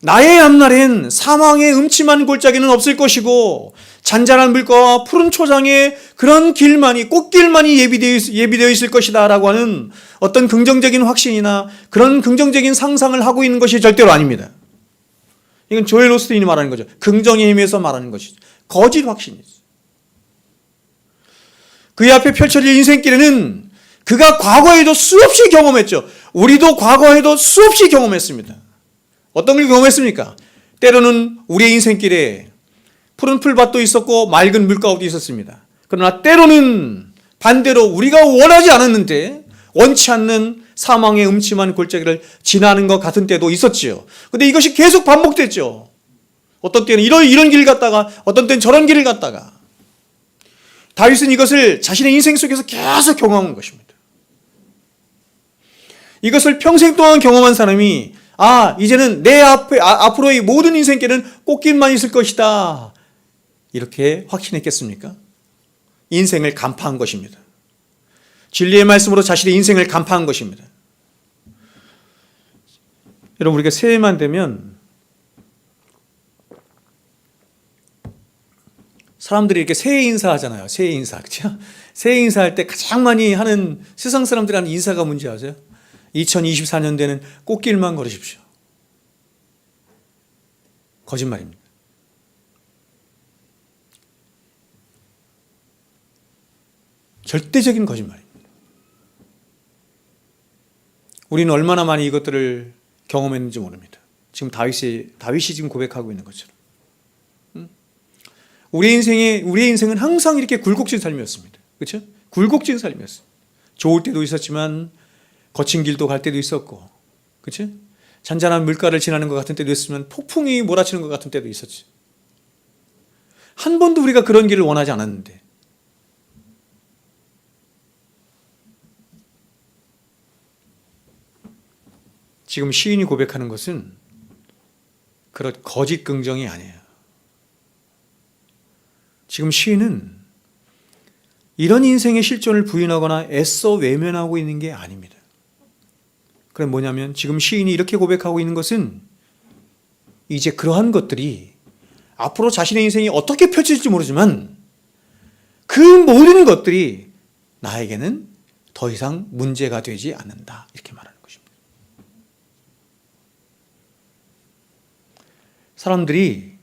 나의 앞날엔 사망의 음침한 골짜기는 없을 것이고 잔잔한 물가와 푸른 초장의 그런 길만이 꽃길만이 예비되어 있을 것이다 라고 하는 어떤 긍정적인 확신이나 그런 긍정적인 상상을 하고 있는 것이 절대로 아닙니다. 이건 조엘 오스틴이 말하는 거죠. 긍정의 힘에서 말하는 것이죠. 거짓 확신이죠. 그의 앞에 펼쳐질 인생길에는 그가 과거에도 수없이 경험했죠. 우리도 과거에도 수없이 경험했습니다. 어떤 걸 경험했습니까? 때로는 우리의 인생길에 푸른 풀밭도 있었고 맑은 물가도 있었습니다. 그러나 때로는 반대로 우리가 원하지 않았는데 원치 않는 사망의 음침한 골짜기를 지나는 것 같은 때도 있었지요. 근데 이것이 계속 반복됐죠. 어떤 때는 이런 길을 갔다가 어떤 때는 저런 길을 갔다가 다윗은 이것을 자신의 인생 속에서 계속 경험한 것입니다. 이것을 평생 동안 경험한 사람이 이제는 내 앞으로의 모든 인생길은 꽃길만 있을 것이다 이렇게 확신했겠습니까? 인생을 간파한 것입니다. 진리의 말씀으로 자신의 인생을 간파한 것입니다. 여러분 우리가 새해만 되면 사람들이 이렇게 새해 인사하잖아요. 새해 인사, 그렇죠? 새해 인사할 때 가장 많이 하는 세상 사람들이 하는 인사가 뭔지 아세요? 2024년대는 꽃길만 걸으십시오. 거짓말입니다. 절대적인 거짓말입니다. 우리는 얼마나 많이 이것들을 경험했는지 모릅니다. 지금 다윗이 지금 고백하고 있는 것처럼. 우리의 인생은 항상 이렇게 굴곡진 삶이었습니다. 그렇죠? 굴곡진 삶이었어요. 좋을 때도 있었지만 거친 길도 갈 때도 있었고, 그렇죠? 잔잔한 물가를 지나는 것 같은 때도 있으면 폭풍이 몰아치는 것 같은 때도 있었지. 한 번도 우리가 그런 길을 원하지 않았는데, 지금 시인이 고백하는 것은 그런 거짓 긍정이 아니에요. 지금 시인은 이런 인생의 실존을 부인하거나 애써 외면하고 있는 게 아닙니다. 그럼 뭐냐면 지금 시인이 이렇게 고백하고 있는 것은 이제 그러한 것들이 앞으로 자신의 인생이 어떻게 펼쳐질지 모르지만 그 모든 것들이 나에게는 더 이상 문제가 되지 않는다. 이렇게 말하는 것입니다. 사람들이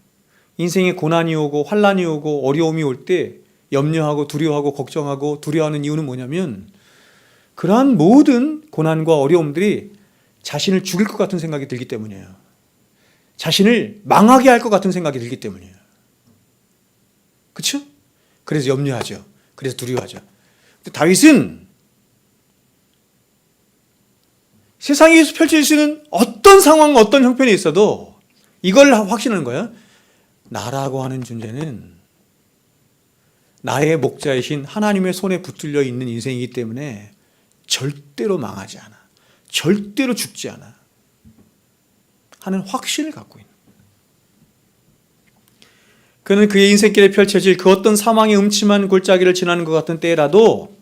인생에 고난이 오고 환난이 오고 어려움이 올 때 염려하고 두려워하고 걱정하고 두려워하는 이유는 뭐냐면 그러한 모든 고난과 어려움들이 자신을 죽일 것 같은 생각이 들기 때문이에요. 자신을 망하게 할 것 같은 생각이 들기 때문이에요. 그렇죠? 그래서 염려하죠. 그래서 두려워하죠. 근데 다윗은 세상에서 펼칠 수 있는 어떤 상황, 어떤 형편이 있어도 이걸 확신하는 거예요. 나라고 하는 존재는 나의 목자이신 하나님의 손에 붙들려 있는 인생이기 때문에 절대로 망하지 않아. 절대로 죽지 않아. 하는 확신을 갖고 있는. 그는 그의 인생길에 펼쳐질 그 어떤 사망의 음침한 골짜기를 지나는 것 같은 때라도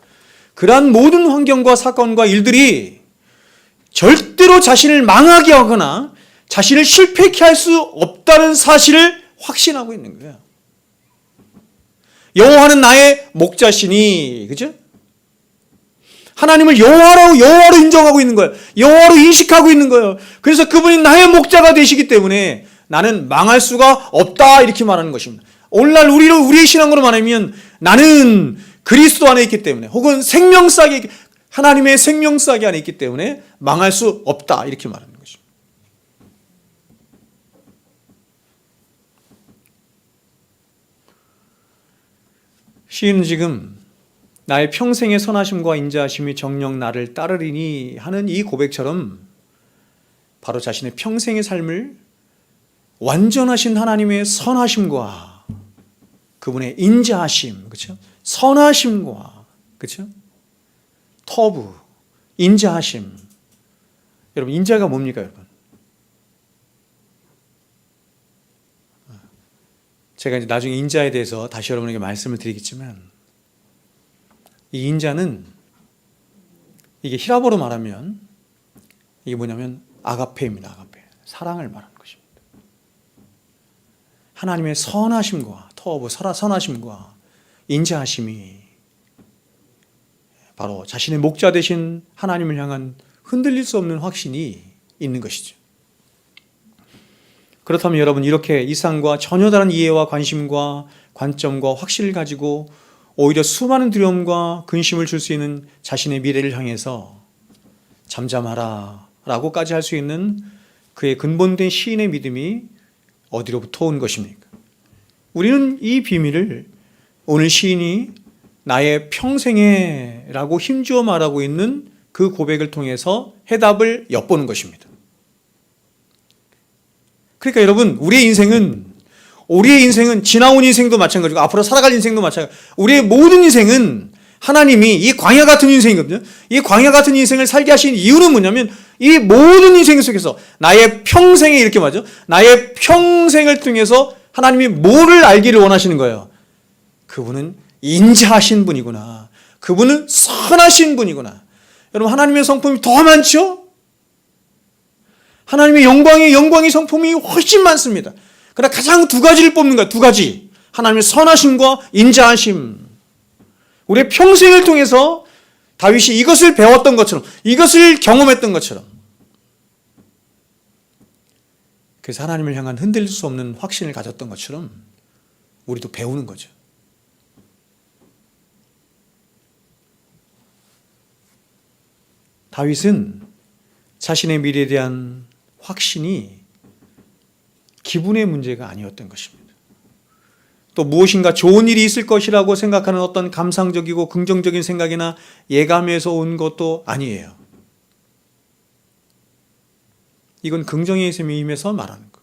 그러한 모든 환경과 사건과 일들이 절대로 자신을 망하게 하거나 자신을 실패케 할 수 없다는 사실을 확신하고 있는 거예요. 여호와는 나의 목자시니, 그죠? 하나님을 여호와로 인정하고 있는 거예요. 여호와로 인식하고 있는 거예요. 그래서 그분이 나의 목자가 되시기 때문에 나는 망할 수가 없다 이렇게 말하는 것입니다. 오늘날 우리의 신앙으로 말하면 나는 그리스도 안에 있기 때문에 혹은 생명싹이 하나님의 생명싹이 안에 있기 때문에 망할 수 없다 이렇게 말하는 것입니다. 시인은 지금 나의 평생의 선하심과 인자하심이 정녕 나를 따르리니 하는 이 고백처럼 바로 자신의 평생의 삶을 완전하신 하나님의 선하심과 그분의 인자하심, 그렇죠? 선하심과, 그렇죠? 터부, 인자하심. 여러분, 인자가 뭡니까, 여러분? 제가 이제 나중에 인자에 대해서 다시 여러분에게 말씀을 드리겠지만, 이 인자는 이게 히라보로 말하면 이게 뭐냐면 아가페입니다. 아가페. 사랑을 말하는 것입니다. 하나님의 선하심과 터부, 선하심과 인자하심이 바로 자신의 목자 되신 하나님을 향한 흔들릴 수 없는 확신이 있는 것이죠. 그렇다면 여러분 이렇게 이상과 전혀 다른 이해와 관심과 관점과 확신을 가지고 오히려 수많은 두려움과 근심을 줄 수 있는 자신의 미래를 향해서 잠잠하라 라고까지 할 수 있는 그의 근본된 시인의 믿음이 어디로부터 온 것입니까? 우리는 이 비밀을 오늘 시인이 나의 평생에 라고 힘주어 말하고 있는 그 고백을 통해서 해답을 엿보는 것입니다. 그러니까 여러분 우리의 인생은 지나온 인생도 마찬가지고 앞으로 살아갈 인생도 마찬가지고 우리의 모든 인생은 하나님이 이 광야 같은 인생이거든요. 이 광야 같은 인생을 살게 하신 이유는 뭐냐면 이 모든 인생 속에서 나의 평생에 이렇게 말하죠. 나의 평생을 통해서 하나님이 뭐를 알기를 원하시는 거예요. 그분은 인자하신 분이구나. 그분은 선하신 분이구나. 여러분 하나님의 성품이 더 많죠? 하나님의 영광의 성품이 훨씬 많습니다. 그러나 가장 두 가지를 뽑는 거야. 두 가지. 하나님의 선하심과 인자하심. 우리의 평생을 통해서 다윗이 이것을 배웠던 것처럼 이것을 경험했던 것처럼 그래서 하나님을 향한 흔들릴 수 없는 확신을 가졌던 것처럼 우리도 배우는 거죠. 다윗은 자신의 미래에 대한 확신이 기분의 문제가 아니었던 것입니다. 또 무엇인가 좋은 일이 있을 것이라고 생각하는 어떤 감상적이고 긍정적인 생각이나 예감에서 온 것도 아니에요. 이건 긍정의 셈이 임해서 말하는 것.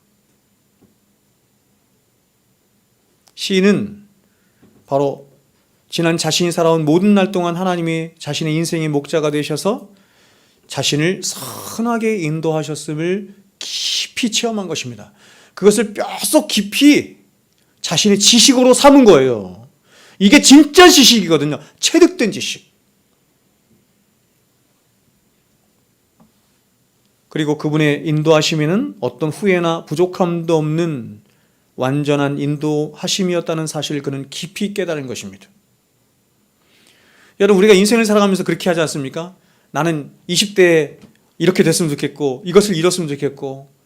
시인은 바로 지난 자신이 살아온 모든 날 동안 하나님이 자신의 인생의 목자가 되셔서 자신을 선하게 인도하셨음을 깊이 체험한 것입니다. 그것을 뼛속 깊이 자신의 지식으로 삼은 거예요. 이게 진짜 지식이거든요. 체득된 지식. 그리고 그분의 인도하심에는 어떤 후회나 부족함도 없는 완전한 인도하심이었다는 사실을 그는 깊이 깨달은 것입니다. 여러분, 우리가 인생을 살아가면서 그렇게 하지 않습니까? 나는 20대에 이렇게 됐으면 좋겠고, 이것을 이뤘으면 좋겠고,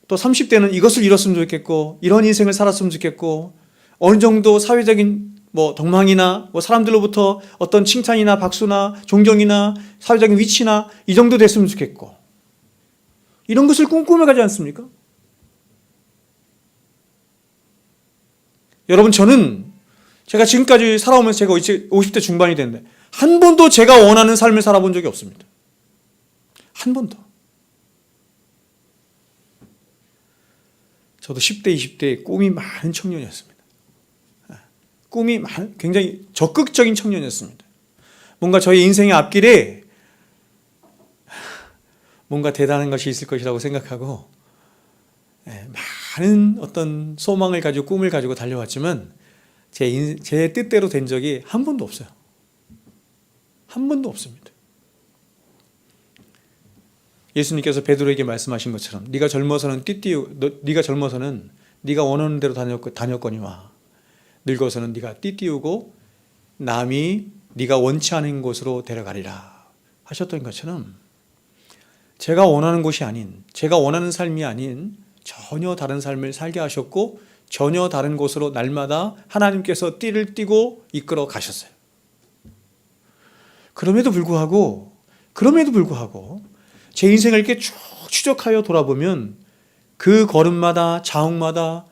또 30대는 이것을 이뤘으면 좋겠고, 이런 인생을 살았으면 좋겠고, 어느 정도 사회적인 덕망이나 사람들로부터 어떤 칭찬이나 박수나 존경이나 사회적인 위치나 이 정도 됐으면 좋겠고, 이런 것을 꿈꾸며 가지 않습니까? 여러분, 제가 지금까지 살아오면서 제가 이제 50대 중반이 됐는데 한 번도 제가 원하는 삶을 살아본 적이 없습니다. 한 번도. 저도 10대, 20대에 꿈이 많은 청년이었습니다. 굉장히 적극적인 청년이었습니다. 뭔가 저희 인생의 앞길에 뭔가 대단한 것이 있을 것이라고 생각하고 많은 어떤 소망을 가지고 꿈을 가지고 달려왔지만 제 뜻대로 된 적이 한 번도 없어요. 한 번도 없습니다. 예수님께서 베드로에게 말씀하신 것처럼 네가 젊어서는 네가 원하는 대로 다녔거니와 늙어서는 네가 띠띠우고 남이 네가 원치 않은 곳으로 데려가리라 하셨던 것처럼 제가 원하는 곳이 아닌, 제가 원하는 삶이 아닌 전혀 다른 삶을 살게 하셨고 전혀 다른 곳으로 날마다 하나님께서 띠를 띠고 이끌어 가셨어요. 그럼에도 불구하고 제 인생을 이렇게 쭉 추적하여 돌아보면 그 걸음마다 자옥마다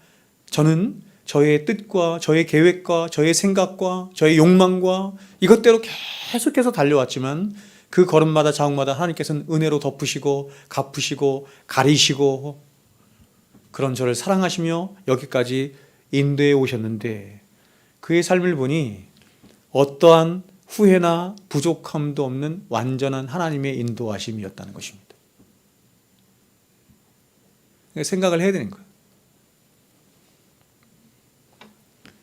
저는 저의 뜻과 저의 계획과 저의 생각과 저의 욕망과 이것대로 계속해서 달려왔지만 그 걸음마다 자옥마다 하나님께서는 은혜로 덮으시고 갚으시고 가리시고 그런 저를 사랑하시며 여기까지 인도해 오셨는데 그의 삶을 보니 어떠한 후회나 부족함도 없는 완전한 하나님의 인도하심이었다는 것입니다. 생각을 해야 되는 거예요.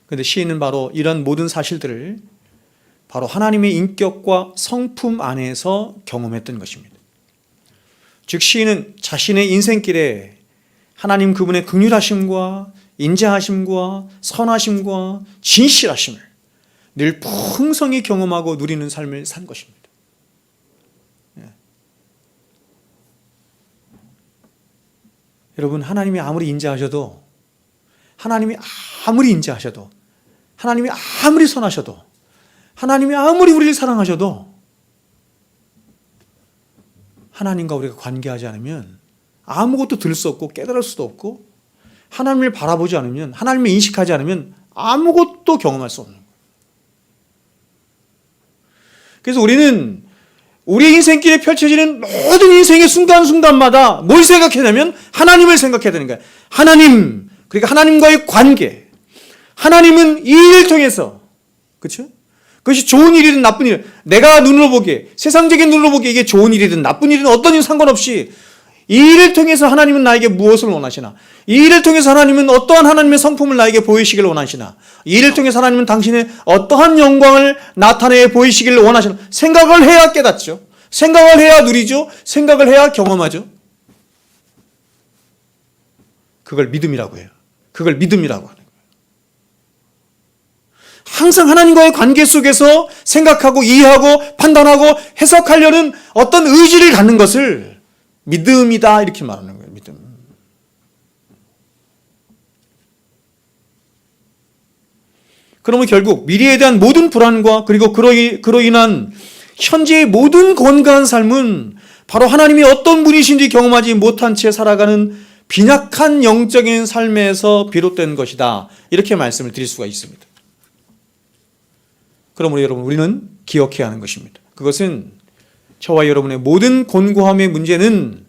그런데 시인은 바로 이런 모든 사실들을 바로 하나님의 인격과 성품 안에서 경험했던 것입니다. 즉 시인은 자신의 인생길에 하나님 그분의 긍휼하심과 인자하심과 선하심과 진실하심을 늘 풍성히 경험하고 누리는 삶을 산 것입니다. 여러분, 하나님이 아무리 인자하셔도 하나님이 아무리 선하셔도 하나님이 아무리 우리를 사랑하셔도 하나님과 우리가 관계하지 않으면 아무것도 들을 수 없고 깨달을 수도 없고 하나님을 바라보지 않으면 하나님을 인식하지 않으면 아무것도 경험할 수 없는 거예요. 그래서 우리는 우리의 인생길에 펼쳐지는 모든 인생의 순간순간마다 뭘 생각해야 되냐면 하나님을 생각해야 되는 거예요. 하나님, 그러니까 하나님과의 관계. 하나님은 이 일을 통해서, 그렇죠? 그것이 좋은 일이든 나쁜 일, 내가 눈으로 보기에, 세상적인 눈으로 보기에 이게 좋은 일이든 나쁜 일이든 어떤 일 상관없이 이 일을 통해서 하나님은 나에게 무엇을 원하시나? 이 일을 통해서 하나님은 어떠한 하나님의 성품을 나에게 보이시길 원하시나? 이 일을 통해서 하나님은 당신의 어떠한 영광을 나타내 보이시길 원하시나? 생각을 해야 깨닫죠. 생각을 해야 누리죠. 생각을 해야 경험하죠. 그걸 믿음이라고 해요. 그걸 믿음이라고 하는 거예요. 항상 하나님과의 관계 속에서 생각하고 이해하고 판단하고 해석하려는 어떤 의지를 갖는 것을 믿음이다 이렇게 말하는 거예요. 믿음. 그러면 결국 미래에 대한 모든 불안과 그리고 그로 인한 현재의 모든 건강한 삶은 바로 하나님이 어떤 분이신지 경험하지 못한 채 살아가는 빈약한 영적인 삶에서 비롯된 것이다. 이렇게 말씀을 드릴 수가 있습니다. 그러므로 여러분, 우리는 기억해야 하는 것입니다. 그것은 저와 여러분의 모든 곤고함의 문제는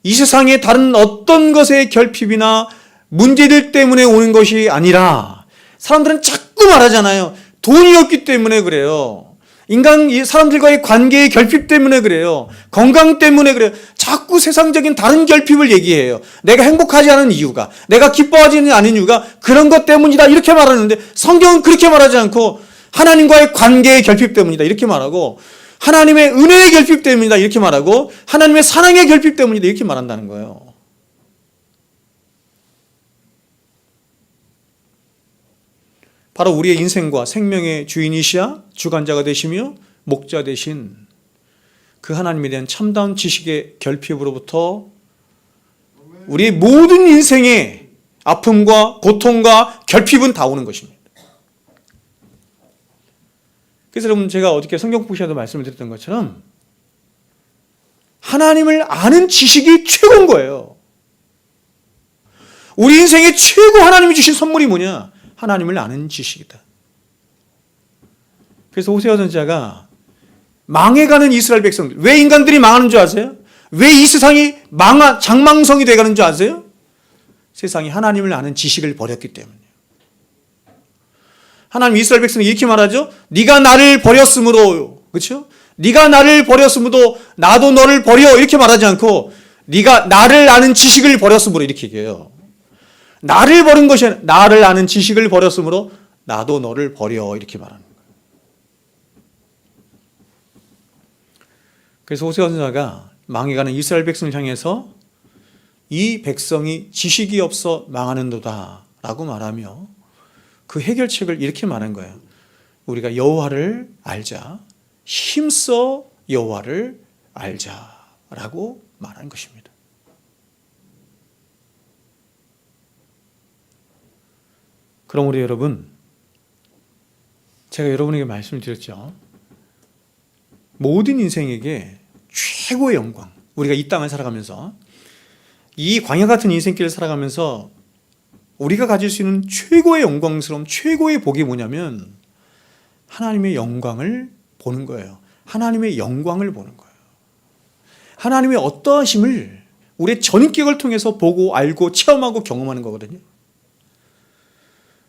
이 세상의 다른 어떤 것의 결핍이나 문제들 때문에 오는 것이 아니라, 사람들은 자꾸 말하잖아요. 돈이 없기 때문에 그래요. 사람들과의 관계의 결핍 때문에 그래요. 건강 때문에 그래요. 자꾸 세상적인 다른 결핍을 얘기해요. 내가 행복하지 않은 이유가, 내가 기뻐하지 않은 이유가 그런 것 때문이다. 이렇게 말하는데 성경은 그렇게 말하지 않고 하나님과의 관계의 결핍 때문이다. 이렇게 말하고, 하나님의 은혜의 결핍 때문이다. 이렇게 말하고, 하나님의 사랑의 결핍 때문이다. 이렇게 말한다는 거예요. 바로 우리의 인생과 생명의 주인이시야 주관자가 되시며 목자 되신 그 하나님에 대한 참다운 지식의 결핍으로부터 우리의 모든 인생의 아픔과 고통과 결핍은 다 오는 것입니다. 그래서 여러분, 제가 어저께 성경 복시에도 말씀을 드렸던 것처럼 하나님을 아는 지식이 최고인 거예요. 우리 인생의 최고 하나님이 주신 선물이 뭐냐? 하나님을 아는 지식이다. 그래서 호세아 선지자가 망해가는 이스라엘 백성들, 왜 인간들이 망하는 줄 아세요? 왜 이 세상이 장망성이 돼가는 줄 아세요? 세상이 하나님을 아는 지식을 버렸기 때문이에요. 하나님 이스라엘 백성이 이렇게 말하죠. 네가 나를 버렸으므로, 그렇죠? 네가 나를 버렸으므로 나도 너를 버려, 이렇게 말하지 않고 네가 나를 아는 지식을 버렸으므로 이렇게 얘기해요. 나를 버린 것이 아니라 나를 아는 지식을 버렸으므로 나도 너를 버려, 이렇게 말하는 거예요. 그래서 호세아 선지자가 망해가는 이스라엘 백성을 향해서 이 백성이 지식이 없어 망하는도다 라고 말하며 그 해결책을 이렇게 말한 거예요. 우리가 여호와를 알자, 힘써 여호와를 알자라고 말한 것입니다. 그럼 우리 여러분, 제가 여러분에게 말씀을 드렸죠. 모든 인생에게 최고의 영광, 우리가 이 땅을 살아가면서 이 광야 같은 인생길을 살아가면서 우리가 가질 수 있는 최고의 영광스러움, 최고의 복이 뭐냐면 하나님의 영광을 보는 거예요. 하나님의 영광을 보는 거예요. 하나님의 어떠하심을 우리의 전격을 통해서 보고 알고 체험하고 경험하는 거거든요.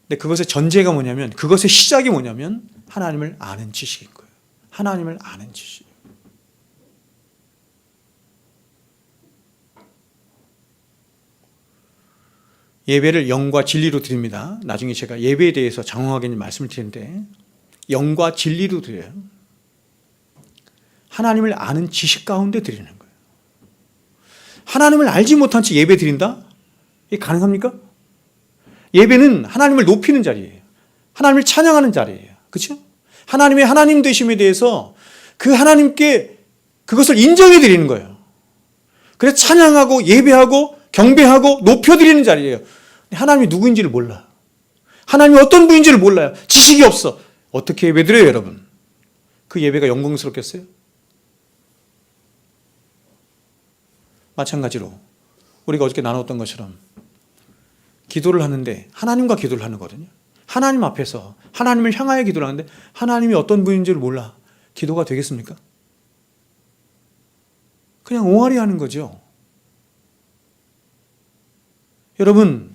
근데 그것의 전제가 뭐냐면, 그것의 시작이 뭐냐면 하나님을 아는 지식인 거예요. 하나님을 아는 지식. 예배를 영과 진리로 드립니다. 나중에 제가 예배에 대해서 장황하게 말씀을 드리는데, 영과 진리로 드려요. 하나님을 아는 지식 가운데 드리는 거예요. 하나님을 알지 못한 채 예배 드린다? 이게 가능합니까? 예배는 하나님을 높이는 자리예요. 하나님을 찬양하는 자리예요. 그렇죠? 하나님의 하나님 되심에 대해서 그 하나님께 그것을 인정해 드리는 거예요. 그래서 찬양하고 예배하고 경배하고 높여드리는 자리예요. 하나님이 누구인지를 몰라. 하나님이 어떤 분인지를 몰라요. 지식이 없어. 어떻게 예배드려요, 여러분? 그 예배가 영광스럽겠어요? 마찬가지로 우리가 어저께 나눴던 것처럼 기도를 하는데 하나님과 기도를 하는 거거든요. 하나님 앞에서 하나님을 향하여 기도를 하는데 하나님이 어떤 분인지를 몰라. 기도가 되겠습니까? 그냥 옹알이 하는 거죠. 여러분,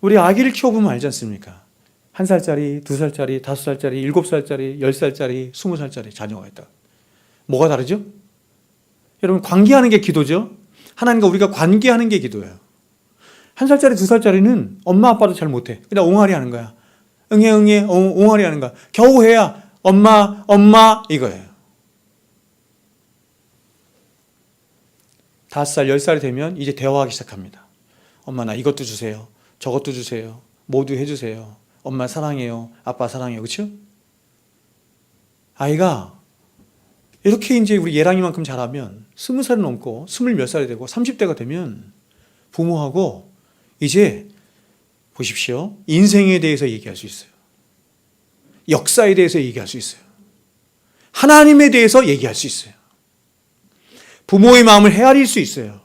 우리 아기를 키워보면 알지 않습니까? 1살짜리, 2살짜리, 5살짜리, 7살짜리, 10살짜리, 20살짜리 자녀가 있다. 뭐가 다르죠? 여러분, 관계하는 게 기도죠. 하나님과 우리가 관계하는 게 기도예요. 1살짜리, 2살짜리는 엄마 아빠도 잘 못해. 그냥 옹알이 하는 거야. 응애 응애 옹알이 하는 거야. 겨우 해야 엄마 엄마 이거예요. 5살, 10살이 되면 이제 대화하기 시작합니다. 엄마 나 이것도 주세요. 저것도 주세요. 모두 해주세요. 엄마 사랑해요. 아빠 사랑해요. 그렇죠? 아이가 이렇게 이제 우리 예랑이만큼 자라면 20살이 넘고 20몇 살이 되고 30대가 되면 부모하고 이제 보십시오. 인생에 대해서 얘기할 수 있어요. 역사에 대해서 얘기할 수 있어요. 하나님에 대해서 얘기할 수 있어요. 부모의 마음을 헤아릴 수 있어요.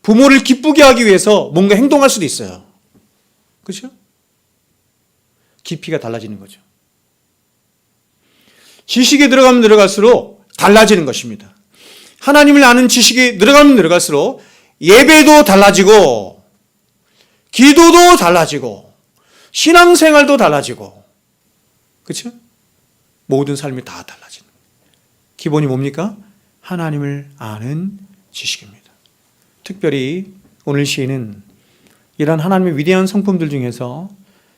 부모를 기쁘게 하기 위해서 뭔가 행동할 수도 있어요. 그렇죠? 깊이가 달라지는 거죠. 지식에 들어가면 들어갈수록 달라지는 것입니다. 하나님을 아는 지식이 늘어가면 늘어갈수록 예배도 달라지고 기도도 달라지고 신앙생활도 달라지고 그렇죠? 모든 삶이 다 달라지는 거예요. 기본이 뭡니까? 하나님을 아는 지식입니다. 특별히 오늘 시인은 이러한 하나님의 위대한 성품들 중에서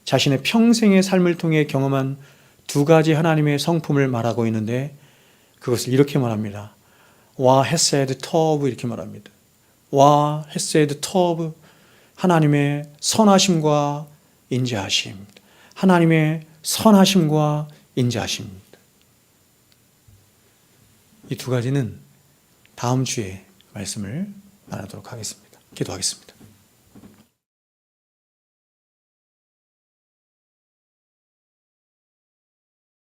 자신의 평생의 삶을 통해 경험한 두 가지 하나님의 성품을 말하고 있는데 그것을 이렇게 말합니다. 와 헤세드 터브 이렇게 말합니다. 와 헤세드 터브 하나님의 선하심과 인자하심. 하나님의 선하심과 인자하심입니다. 이 두 가지는 다음 주에 말씀을 나누도록 하겠습니다. 기도하겠습니다.